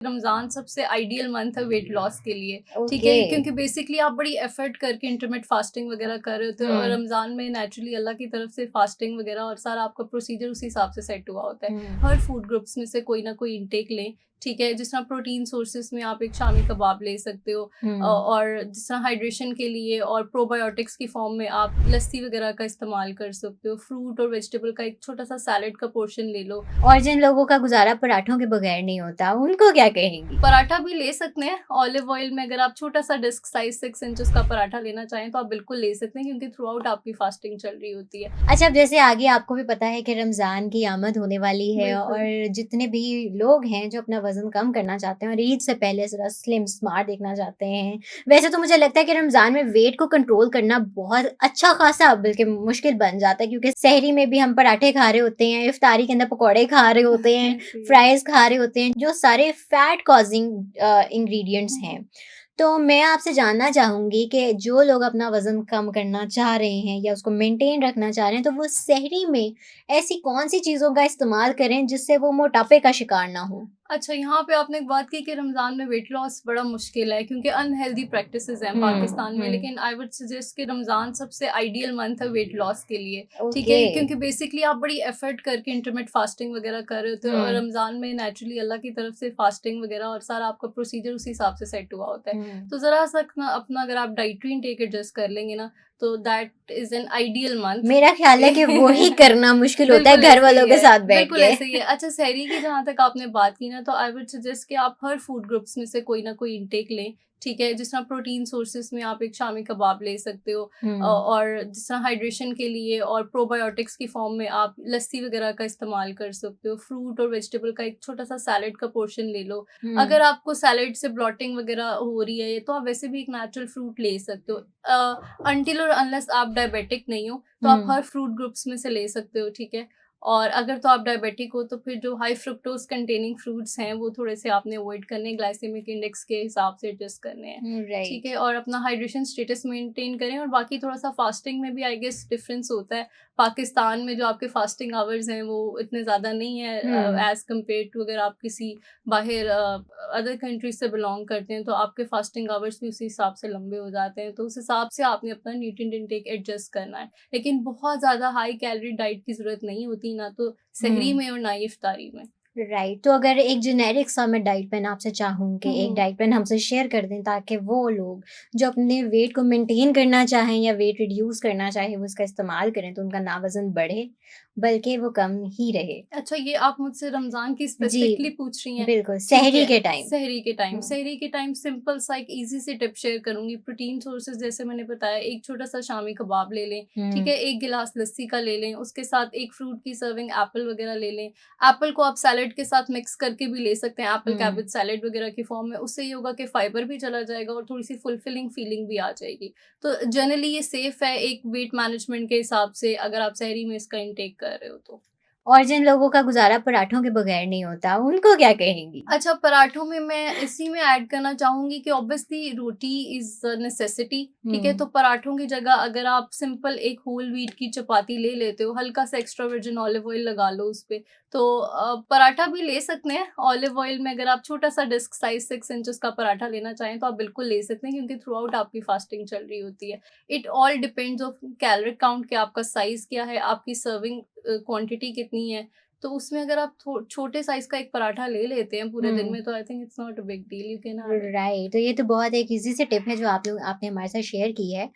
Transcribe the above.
रमज़ान सबसे ideal month है weight loss के लिए, ठीक ओके। है? क्योंकि बेसिकली आप बड़ी एफर्ट करके इंटरमिटेंट फास्टिंग वगैरह कर रहे होते हो और हुँ, रमज़ान में नेचुरली अल्लाह की तरफ से फास्टिंग वगैरह और सारा आपका प्रोसीजर उसी हिसाब से सेट हुआ होता है। हुँ, हर फूड ग्रुप्स में से कोई ना कोई इंटेक लें, ठीक है? जिस तरह प्रोटीन सोर्सेज़ में आप एक शामी कबाब ले सकते हो हुँ। और जिस तरह हाइड्रेशन के लिए और प्रोबायोटिक्स की फॉर्म में आप लस्सी वगैरह का इस्तेमाल कर सकते हो। फ्रूट और वेजिटेबल का एक छोटा-सा सैलेड का पोर्शन ले लो। और जिन लोगों का गुज़ारा पराठों के बगैर नहीं होता, उनको क्या कहेंगी? पराठा भी ले सकते हैं, ऑलिव ऑयल में अगर आप छोटा-सा डिस्क साइज़ 6 इंचेस का पराठा लेना चाहें, तो आप बिल्कुल ले सकते हैं क्योंकि थ्रू आउट आपकी फास्टिंग चल रही होती है। अच्छा, अब जैसे आगे आपको भी पता है कि रमज़ान की आमद होने वाली है बिल्कुल। और जितने भी लोग हैं जो अपना वज़न कम करना चाहते हैं और ईद से पहले ज़रा स्लिम स्मार्ट दिखना चाहते हैं। वैसे तो मुझे लगता है कि रमज़ान में वेट को कंट्रोल करना बहुत अच्छा खासा बल्कि मुश्किल बन जाता है क्योंकि सहरी में भी हम पराठे खा रहे होते हैं, इफ्तारी के अंदर पकौड़े खा रहे होते हैं, जी। फ्राइज़ खा रहे होते हैं, जो सारे फैट कॉज़िंग इंग्रीडिएंट्स हैं। तो मैं आपसे जानना चाहूँगी कि जो लोग अपना वज़न कम करना चाह रहे हैं या उसको मेंटेन रखना चाह रहे हैं, तो वो सहरी में ऐसी कौन-सी चीज़ों का इस्तेमाल करें जिससे वो मोटापे का शिकार ना हों? अच्छा, यहाँ पे आपने एक बात की कि रमज़ान में वेट लॉस बड़ा मुश्किल है क्योंकि अनहेल्दी प्रैक्टिसेज़ हैं हुँ, पाकिस्तान में, हुँ। लेकिन आई वुड सजेस्ट कि रमज़ान सबसे आइडियल मंथ है वेट लॉस के लिए, ठीक ओके। है? क्योंकि बेसिकली आप बड़ी एफर्ट करके इंटरमिटेंट फास्टिंग वगैरह कर रहे होते हो और हुँ, रमज़ान में नेचुरली अल्लाह की तरफ से फास्टिंग वगैरह और सारा आपका प्रोसीजर उसी हिसाब से सेट हुआ होता है। हुँ। तो ज़रा-सा अपना अपना अगर आप डाइटरी इनटेक एडजस्ट कर लेंगे ना, तो that is an ideal month. मेरा ख़्याल है कि वो ही करना मुश्किल होता है बिल्कुल घर ऐसे ही वालों के है, साथ बैठ बिल्कुल के। ऐसे ही है। अच्छा, सहरी की जहाँ तक आपने बात की ना, तो आई वुड सजेस्ट कि आप हर फूड ग्रुप्स में से कोई ना कोई इंटेक लें, ठीक है? जिस तरह प्रोटीन सोर्सेज़ में आप एक शामी कबाब ले सकते हो हुँ, और जिस तरह हाइड्रेशन के लिए और प्रोबायोटिक्स की फॉर्म में आप लस्सी वगैरह का इस्तेमाल कर सकते हो। फ्रूट और वेजिटेबल का एक छोटा-सा सैलेड का पोर्शन ले लो। हुँ। अगर आपको सैलेड से ब्लॉटिंग वगैरह हो रही है, तो आप वैसे भी एक नेचुरल फ्रूट ले सकते हो। अनटिल और अनलेस आप डायबिटिक नहीं हो, तो आप हुँ। हर फ्रूट ग्रुप्स में से ले सकते हो, ठीक है? और अगर तो आप डायबिटिक हो तो फिर जो हाई फ्रुक्टोज़ कंटेनिंग फ्रूट्स हैं वो थोड़े-से आपने अवॉइड करने हैं, ग्लाइसेमिक इंडेक्स के हिसाब से एडजस्ट करने हैं, ठीक राइट। है? और अपना हाइड्रेशन स्टेटस मेंटेन करें और बाकी थोड़ा-सा फास्टिंग में भी आई गेस डिफरेंस होता है। पाकिस्तान में जो आपके फास्टिंग आवर्स हैं वो इतने ज़्यादा नहीं है हुँ। एज़ कम्पेयर टू अगर आप किसी बाहर अदर कंट्रीज़ से बिलॉन्ग करते हैं, तो आपके फास्टिंग आवर्स भी उसी हिसाब से लंबे हो जाते हैं। तो उस हिसाब से आपने अपना न्यूट्रिएंट इंटेक एडजस्ट करना है। लेकिन बहुत ज़्यादा हाई कैलोरी डाइट की ज़रूरत नहीं होती, ना तो सहरी हुँ। में और ना ही इफ्तारी में। राइट, तो अगर एक जेनेरिक सा मैं डाइट प्लान आपसे चाहूँ कि हुँ, एक हुँ। डाइट प्लान हमसे शेयर कर दें ताकि वो लोग जो अपने वेट को मेंटेन करना चाहें या वेट रिड्यूस करना चाहें वो इसका इस्तेमाल करें तो उनका ना वज़न बढ़े बल्कि वो कम ही रहे। अच्छा, ये आप मुझसे रमज़ान की जी, स्पेसिफिकली पूछ रही हैं। बिल्कुल, ठीक सहरी है, के टाइम। सहरी के टाइम हुँ, सहरी के टाइम सिंपल सा एक ईज़ी सी टिप शेयर करूँगी। प्रोटीन सोर्सेज़ जैसे मैंने बताया, एक छोटा-सा शामी कबाब ले लें, ठीक हुँ, है? 1 गिलास लस्सी का ले लें, उसके साथ एक फ्रूट की सर्विंग एप्पल वगैरह ले लें। एप्पल को आप सैलेड के साथ मिक्स करके भी ले सकते हैं, एप्पल हुँ। कैबेज सैलेड वगैरह की फॉर्म में। उससे ये होगा कि फाइबर भी चला जाएगा और थोड़ी-सी फुलफिलिंग फीलिंग भी आ जाएगी। तो जनरली ये सेफ़ है एक वेट मैनेजमेंट के हिसाब से अगर आप सहरी में इसका इंटेक कर रहे हो तो। और जिन लोगों का गुज़ारा पराठों के बगैर नहीं होता उनको क्या कहेंगी? अच्छा, पराठों में मैं इसी में ऐड करना चाहूँगी कि obviously roti is a necessity, ठीक है? हुँ, तो पराठों की जगह अगर आप सिंपल एक होल व्हीट की चपाती ले लेते हो, हल्का-सा एक्स्ट्रा वर्जिन ऑलिव ऑयल लगा लो उसपे, तो पराठा भी ले सकते हैं ऑलिव ऑयल में। अगर आप छोटा-सा डिस्क साइज़ 6 इंचेस का पराठा लेना चाहें, तो आप बिल्कुल ले सकते हैं क्योंकि थ्रू आउट आपकी फास्टिंग चल रही होती है। It all depends of calorie count कि आपका साइज़ क्या है, आपकी सर्विंग क्वांटिटी कितनी है। तो उसमें अगर आप छोटे साइज़ का एक पराठा ले लेते हैं पूरे दिन हुँ। में, तो I think it's not a big deal, you can have it. Right, तो ये तो बहुत एक ईज़ी सी टिप है जो आप लोग आपने हमारे साथ शेयर की है।